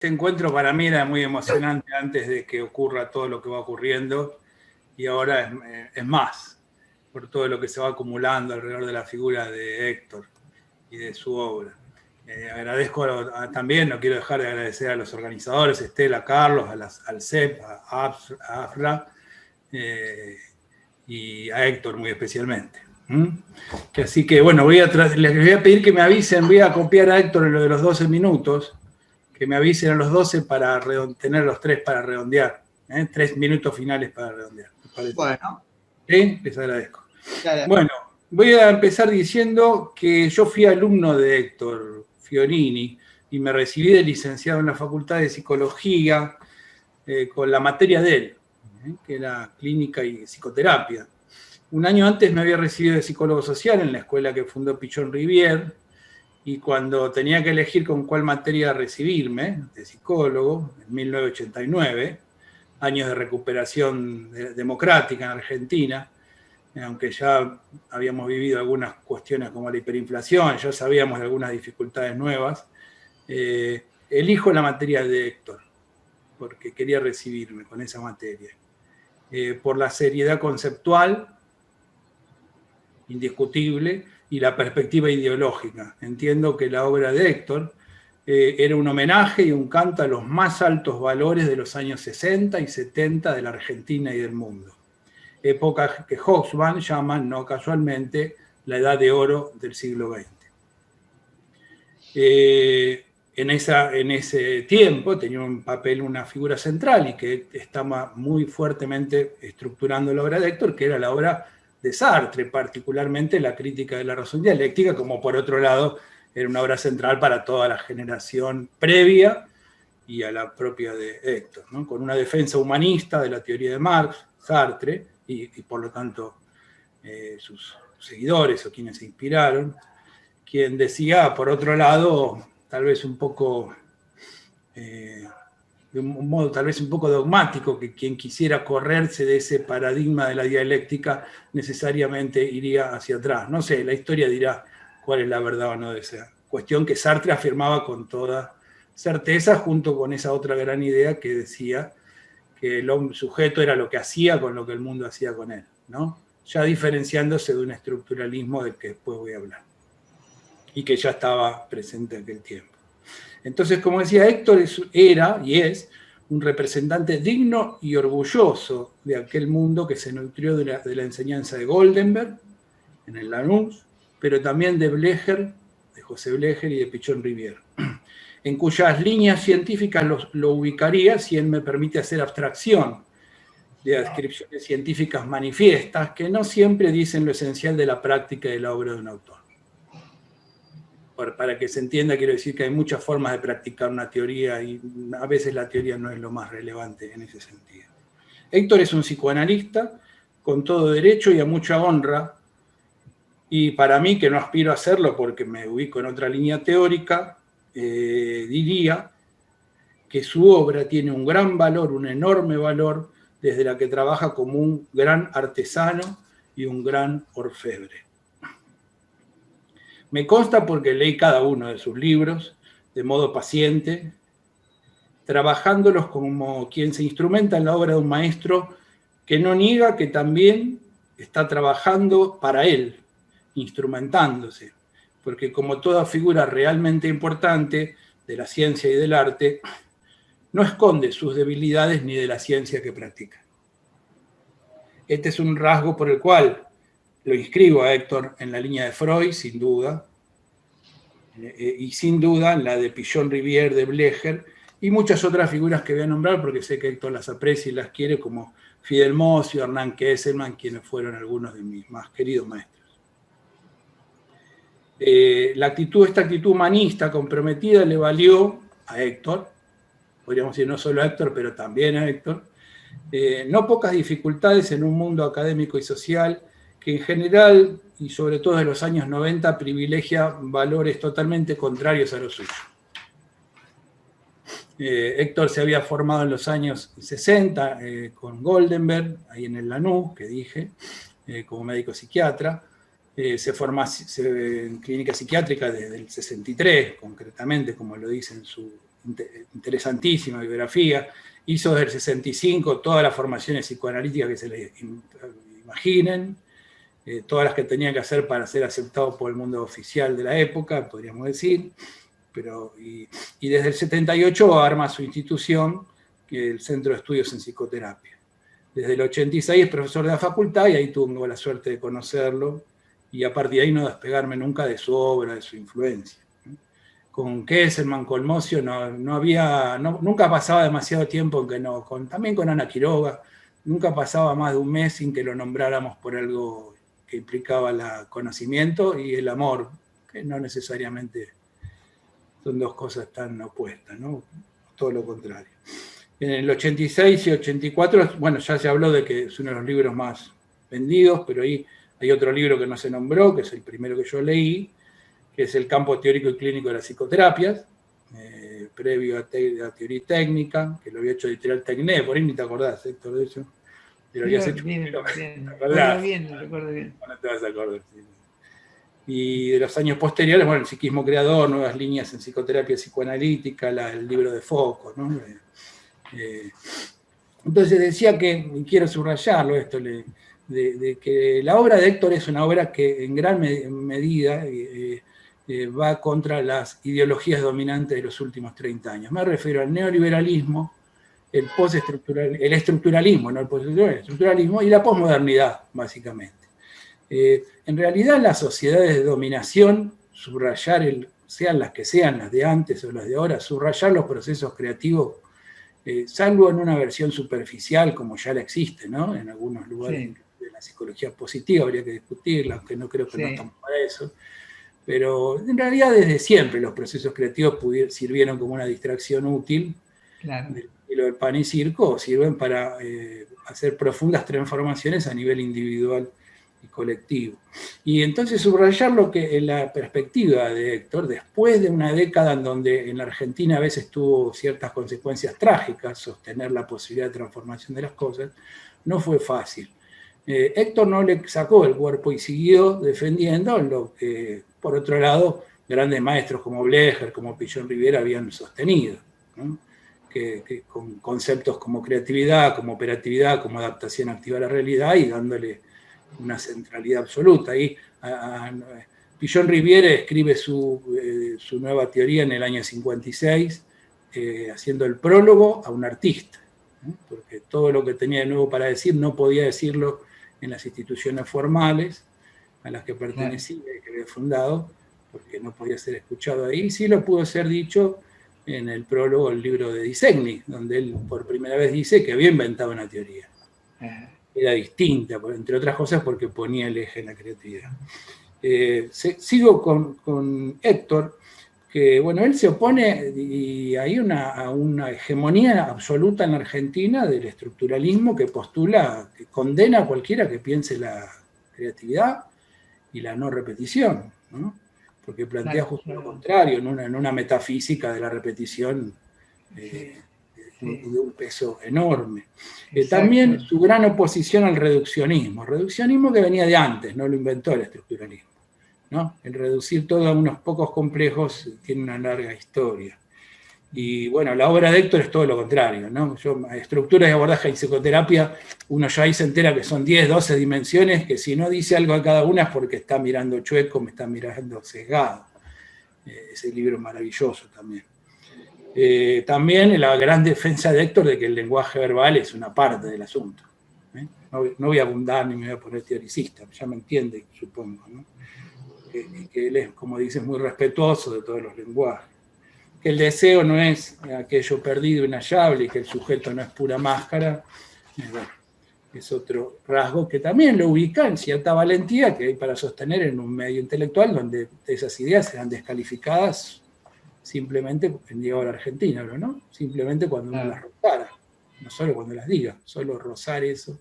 Este encuentro para mí era muy emocionante antes de que ocurra todo lo que va ocurriendo, y ahora es más, por todo lo que se va acumulando alrededor de la figura de Héctor y de su obra. Agradezco también, no quiero dejar de agradecer a los organizadores, Estela, a Carlos, al CEP, a AFRA y a Héctor muy especialmente. Así que bueno, les voy a pedir que me avisen, voy a copiar a Héctor en lo de los 12 minutos, que me avisen a los 12 para tener los 3 para redondear, 3 minutos finales para redondear. Bueno. ¿Sí? Les agradezco. Dale. Bueno, voy a empezar diciendo que yo fui alumno de Héctor Fiorini y me recibí de licenciado en la Facultad de Psicología con la materia de él, que era clínica y psicoterapia. Un año antes me había recibido de psicólogo social en la escuela que fundó Pichon Rivière, y cuando tenía que elegir con cuál materia recibirme de psicólogo, en 1989, años de recuperación democrática en Argentina, aunque ya habíamos vivido algunas cuestiones como la hiperinflación, ya sabíamos de algunas dificultades nuevas, elijo la materia de Héctor, porque quería recibirme con esa materia. Por la seriedad conceptual, indiscutible, y la perspectiva ideológica. Entiendo que la obra de Héctor era un homenaje y un canto a los más altos valores de los años 60 y 70 de la Argentina y del mundo. Época que Hobsbawm llama, no casualmente, la edad de oro del siglo XX. En ese tiempo tenía un papel, una figura central, y que estaba muy fuertemente estructurando la obra de Héctor, que era la obra de Sartre, particularmente la crítica de la razón dialéctica, como por otro lado era una obra central para toda la generación previa y a la propia de Héctor, ¿no? Con una defensa humanista de la teoría de Marx, Sartre, y por lo tanto sus seguidores o quienes se inspiraron, quien decía, por otro lado, tal vez un poco, de un modo tal vez un poco dogmático, que quien quisiera correrse de ese paradigma de la dialéctica necesariamente iría hacia atrás. No sé, la historia dirá cuál es la verdad o no de esa cuestión que Sartre afirmaba con toda certeza, junto con esa otra gran idea que decía que el sujeto era lo que hacía con lo que el mundo hacía con él, ¿no? Ya diferenciándose de un estructuralismo del que después voy a hablar, y que ya estaba presente en aquel tiempo. Entonces, como decía, Héctor era y es un representante digno y orgulloso de aquel mundo que se nutrió de la enseñanza de Goldenberg en el Lanús, pero también de Blecher, de José Blecher y de Pichon Rivière, en cuyas líneas científicas lo ubicaría, si él me permite hacer abstracción de descripciones científicas manifiestas que no siempre dicen lo esencial de la práctica y de la obra de un autor. Para que se entienda, quiero decir que hay muchas formas de practicar una teoría y a veces la teoría no es lo más relevante en ese sentido. Héctor es un psicoanalista con todo derecho y a mucha honra, y para mí, que no aspiro a hacerlo porque me ubico en otra línea teórica, diría que su obra tiene un gran valor, un enorme valor, desde la que trabaja como un gran artesano y un gran orfebre. Me consta porque leí cada uno de sus libros de modo paciente, trabajándolos como quien se instrumenta en la obra de un maestro que no niega que también está trabajando para él, instrumentándose, porque como toda figura realmente importante de la ciencia y del arte, no esconde sus debilidades ni de la ciencia que practica. Este es un rasgo por el cual lo inscribo a Héctor en la línea de Freud, sin duda, y sin duda en la de Pichon Rivière, de Blecher, y muchas otras figuras que voy a nombrar porque sé que Héctor las aprecia y las quiere, como Fidel Mossio, Hernán Kesselman, quienes fueron algunos de mis más queridos maestros. Esta actitud humanista comprometida le valió a Héctor, podríamos decir no solo a Héctor, pero también a Héctor, no pocas dificultades en un mundo académico y social que en general, y sobre todo en los años 90, privilegia valores totalmente contrarios a los suyos. Héctor se había formado en los años 60 con Goldenberg, ahí en el Lanús, que dije, como médico psiquiatra. Se forma en clínica psiquiátrica desde el 63, concretamente, como lo dice en su interesantísima biografía, hizo desde el 65 todas las formaciones psicoanalíticas que se le imaginen, todas las que tenía que hacer para ser aceptado por el mundo oficial de la época, podríamos decir, y desde el 78 arma su institución, el Centro de Estudios en Psicoterapia. Desde el 86 es profesor de la facultad y ahí tuve la suerte de conocerlo y a partir de ahí no despegarme nunca de su obra, de su influencia. Con Kesselman, con Mocio, nunca pasaba demasiado tiempo en que no, también con Ana Quiroga, nunca pasaba más de un mes sin que lo nombráramos por algo que implicaba el conocimiento y el amor, que no necesariamente son dos cosas tan opuestas, ¿no? Todo lo contrario. En el 86 y 84, bueno, ya se habló de que es uno de los libros más vendidos, pero ahí hay otro libro que no se nombró, que es el primero que yo leí, que es El campo teórico y clínico de las psicoterapias, previo a teoría y técnica, que lo había hecho Editorial Tecné, por ahí ni te acordás, Héctor, de eso. Lo habías hecho. Bien, recuerdo bien. No te vas a acordar. Sí. Y de los años posteriores, bueno, el psiquismo creador, nuevas líneas en psicoterapia psicoanalítica, el libro de Foucault, ¿no? Entonces decía que, y quiero subrayarlo esto, de que la obra de Héctor es una obra que en gran medida va contra las ideologías dominantes de los últimos 30 años. Me refiero al neoliberalismo, el estructuralismo, no el postestructuralismo, el estructuralismo y la posmodernidad, básicamente. En realidad las sociedades de dominación, subrayar, sean las que sean, las de antes o las de ahora, subrayar los procesos creativos, salvo en una versión superficial como ya la existe, ¿no? En algunos lugares de la psicología positiva habría que discutirla, aunque no creo que no estamos para eso. Pero en realidad desde siempre los procesos creativos sirvieron como una distracción útil, claro, del estilo del pan y circo, o sirven para hacer profundas transformaciones a nivel individual y colectivo. Y entonces subrayar lo que en la perspectiva de Héctor, después de una década en donde en la Argentina a veces tuvo ciertas consecuencias trágicas, sostener la posibilidad de transformación de las cosas, no fue fácil. Héctor no le sacó el cuerpo y siguió defendiendo lo que, por otro lado, grandes maestros como Blecher, como Pillon Riviera habían sostenido, ¿no? que con conceptos como creatividad, como operatividad, como adaptación activa a la realidad y dándole una centralidad absoluta. Ahí Pillon Riviere escribe su nueva teoría en el año 56, haciendo el prólogo a un artista, ¿no? Porque todo lo que tenía de nuevo para decir no podía decirlo en las instituciones formales a las que pertenecía y que había fundado, porque no podía ser escuchado ahí. Sí lo pudo ser dicho en el prólogo del libro de Di Segni, donde él por primera vez dice que había inventado una teoría. Era distinta, entre otras cosas porque ponía el eje en la creatividad. Sigo con Héctor, que bueno, él se opone y hay una hegemonía absoluta en la Argentina del estructuralismo que postula, que condena a cualquiera que piense la creatividad y la no repetición, ¿no? Porque plantea justo lo contrario, en una metafísica de la repetición de un peso enorme. También su gran oposición al reduccionismo que venía de antes, no lo inventó el estructuralismo, ¿no? El reducir todo a unos pocos complejos tiene una larga historia. Y bueno, la obra de Héctor es todo lo contrario, ¿no? Estructuras de abordaje y psicoterapia, uno ya ahí se entera que son 10, 12 dimensiones, que si no dice algo a cada una es porque está mirando chueco, me está mirando sesgado. Ese libro es maravilloso también. También la gran defensa de Héctor de que el lenguaje verbal es una parte del asunto. No voy a abundar ni me voy a poner teoricista, ya me entiende, supongo, ¿no? Que él es, como dices, muy respetuoso de todos los lenguajes. Que el deseo no es aquello perdido, inhallable, y que el sujeto no es pura máscara, bueno, es otro rasgo que también lo ubica en cierta valentía que hay para sostener en un medio intelectual donde esas ideas serán descalificadas simplemente en Diego la Argentina, ¿no? Simplemente cuando uno las rozara, no solo cuando las diga, solo rozar eso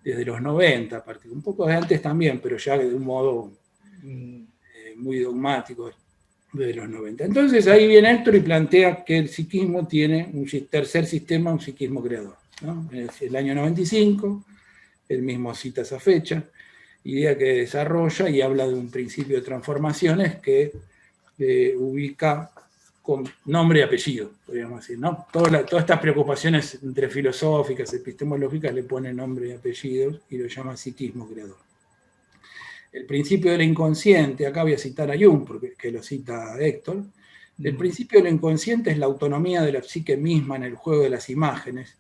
desde los 90, a partir un poco de antes también, pero ya de un modo muy dogmático de los 90. Entonces ahí viene Héctor y plantea que el psiquismo tiene un tercer sistema, un psiquismo creador, ¿no? Es el año 95, él mismo cita esa fecha, idea que desarrolla y habla de un principio de transformaciones que ubica con nombre y apellido, podríamos decir, ¿no? Todas estas preocupaciones entre filosóficas, epistemológicas, le pone nombre y apellidos y lo llama psiquismo creador. El principio del inconsciente, acá voy a citar a Jung, porque que lo cita Héctor. El principio del inconsciente es la autonomía de la psique misma en el juego de las imágenes.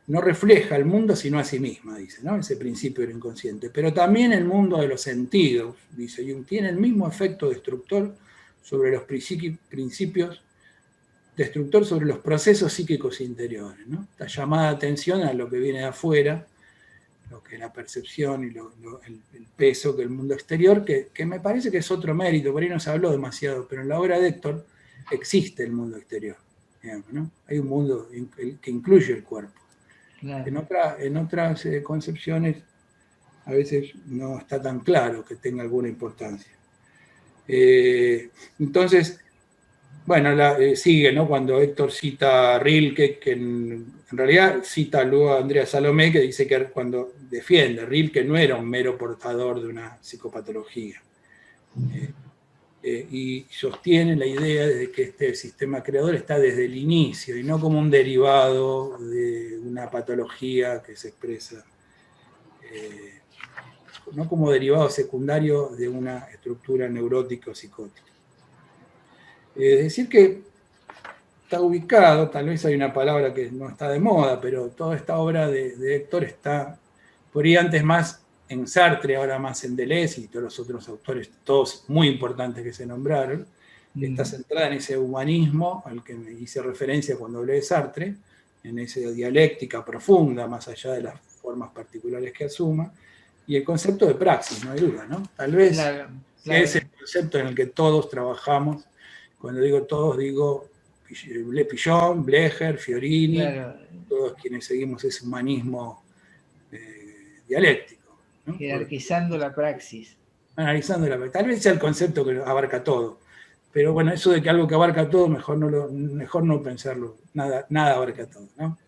No refleja el mundo sino a sí misma, dice, ¿no? Ese principio del inconsciente. Pero también el mundo de los sentidos, dice Jung, tiene el mismo efecto destructor sobre los principios, destructor sobre los procesos psíquicos interiores, ¿no? Esta llamada atención a lo que viene de afuera, lo que es la percepción y el peso que el mundo exterior, que me parece que es otro mérito, por ahí no se habló demasiado, pero en la obra de Héctor existe el mundo exterior, digamos, ¿no? Hay un mundo que incluye el cuerpo. Claro. En otras concepciones a veces no está tan claro que tenga alguna importancia. Entonces, bueno, sigue, ¿no? Cuando Héctor cita a Rilke, que en realidad cita luego a Andrea Salomé, que dice que cuando defiende Rilke no era un mero portador de una psicopatología. Y sostiene la idea de que este sistema creador está desde el inicio y no como un derivado de una patología que se expresa, no como derivado secundario de una estructura neurótica o psicótica. Es decir que está ubicado, tal vez hay una palabra que no está de moda, pero toda esta obra de Héctor está, por ahí antes más en Sartre, ahora más en Deleuze y todos los otros autores, todos muy importantes que se nombraron, está centrada en ese humanismo al que me hice referencia cuando hablé de Sartre, en esa dialéctica profunda, más allá de las formas particulares que asuma, y el concepto de praxis, no hay duda, ¿no? Tal vez es el concepto en el que todos trabajamos. Cuando digo todos, digo Pillon, Blecher, Fiorini, todos quienes seguimos ese humanismo dialéctico, ¿no? Jerarquizando la praxis. Analizando la praxis. Tal vez sea el concepto que abarca todo. Pero bueno, eso de que algo que abarca todo, mejor no pensarlo. Nada abarca todo, ¿no?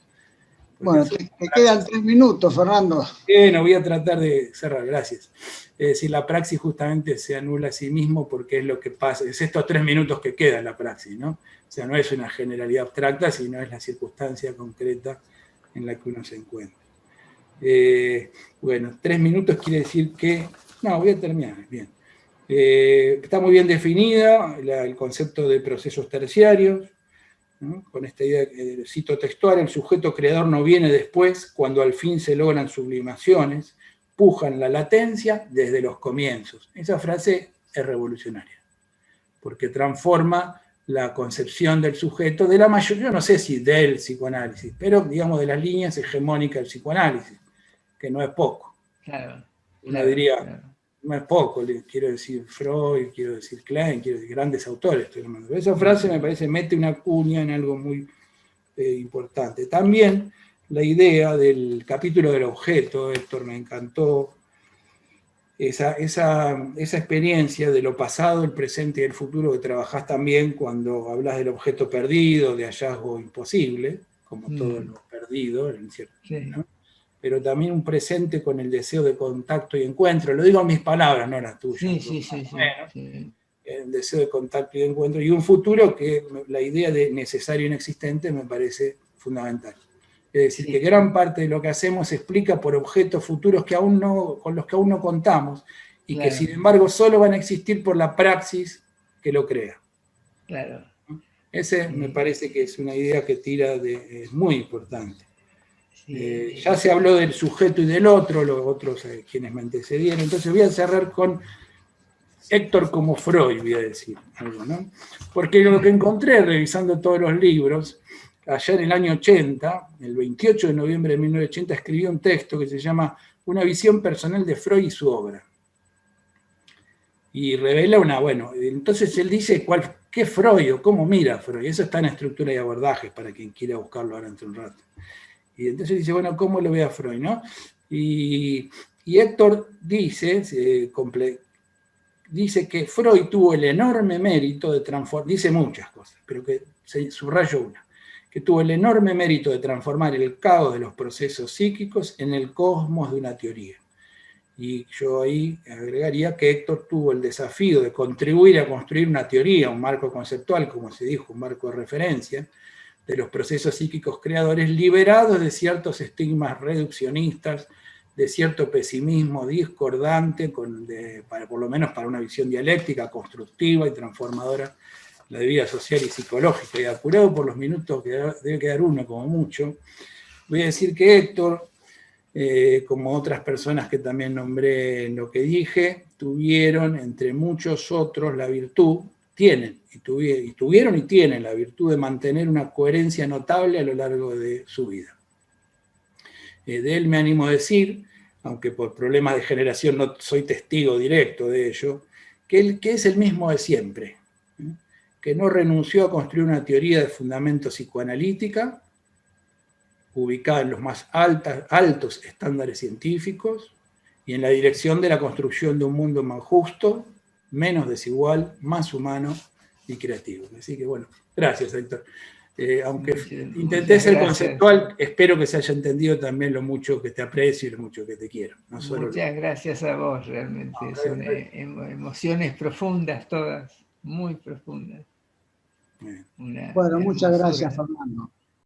Bueno, te quedan 3 minutos, Fernando. Bueno, voy a tratar de cerrar, gracias. Es decir, la praxis justamente se anula a sí mismo porque es lo que pasa, es estos 3 minutos que quedan la praxis, ¿no? O sea, no es una generalidad abstracta, sino es la circunstancia concreta en la que uno se encuentra. Bueno, 3 minutos quiere decir que... No, voy a terminar, bien. Está muy bien definida el concepto de procesos terciarios, ¿no? Con esta idea, cito textual, el sujeto creador no viene después, cuando al fin se logran sublimaciones, pujan la latencia desde los comienzos. Esa frase es revolucionaria, porque transforma la concepción del sujeto de la mayoría, yo no sé si del psicoanálisis, pero digamos de las líneas hegemónicas del psicoanálisis, que no es poco. Claro, Uno diría, no es poco, quiero decir Freud, quiero decir Klein, quiero decir grandes autores. Esa frase me parece mete una cuña en algo muy importante. También la idea del capítulo del objeto, Héctor, me encantó esa experiencia de lo pasado, el presente y el futuro que trabajás también cuando hablas del objeto perdido, de hallazgo imposible, como todo lo perdido, en cierto, ¿no? Pero también un presente con el deseo de contacto y encuentro. Lo digo en mis palabras, no las tuyas. Sí. El deseo de contacto y encuentro. Y un futuro que la idea de necesario e inexistente me parece fundamental. Es decir, que gran parte de lo que hacemos se explica por objetos futuros con los que aún no contamos y que sin embargo solo van a existir por la praxis que lo crea. Claro. Ese me parece que es una idea que es muy importante. Ya se habló del sujeto y del otro, los otros quienes me antecedieron, entonces voy a cerrar con Héctor como Freud, voy a decir algo, ¿no? Porque lo que encontré revisando todos los libros, allá en el año 80, el 28 de noviembre de 1980, escribió un texto que se llama Una visión personal de Freud y su obra. Y revela entonces él dice qué Freud o cómo mira Freud, eso está en Estructura y Abordajes, para quien quiera buscarlo ahora entre un rato. Y entonces dice, ¿cómo lo ve a Freud, no? Y Héctor dice que Freud tuvo el enorme mérito de transformar, dice muchas cosas, pero que subrayo una, que tuvo el enorme mérito de transformar el caos de los procesos psíquicos en el cosmos de una teoría. Y yo ahí agregaría que Héctor tuvo el desafío de contribuir a construir una teoría, un marco conceptual, como se dijo, un marco de referencia, de los procesos psíquicos creadores, liberados de ciertos estigmas reduccionistas, de cierto pesimismo discordante, por lo menos para una visión dialéctica, constructiva y transformadora de la vida social y psicológica. Y apurado por los minutos, que debe quedar uno como mucho, voy a decir que Héctor, como otras personas que también nombré en lo que dije, tuvieron, entre muchos otros, la virtud, tuvieron y tienen la virtud de mantener una coherencia notable a lo largo de su vida. De él me animo a decir, aunque por problemas de generación no soy testigo directo de ello, que es el mismo de siempre, que no renunció a construir una teoría de fundamento psicoanalítica, ubicada en los más altos estándares científicos y en la dirección de la construcción de un mundo más justo, menos desigual, más humano y creativo. Así que bueno, gracias, Héctor. Aunque intenté ser conceptual, espero que se haya entendido también lo mucho que te aprecio y lo mucho que te quiero. No solo muchas gracias a vos, realmente. Son emociones profundas todas, muy profundas. Bueno, muchas gracias, Fernando.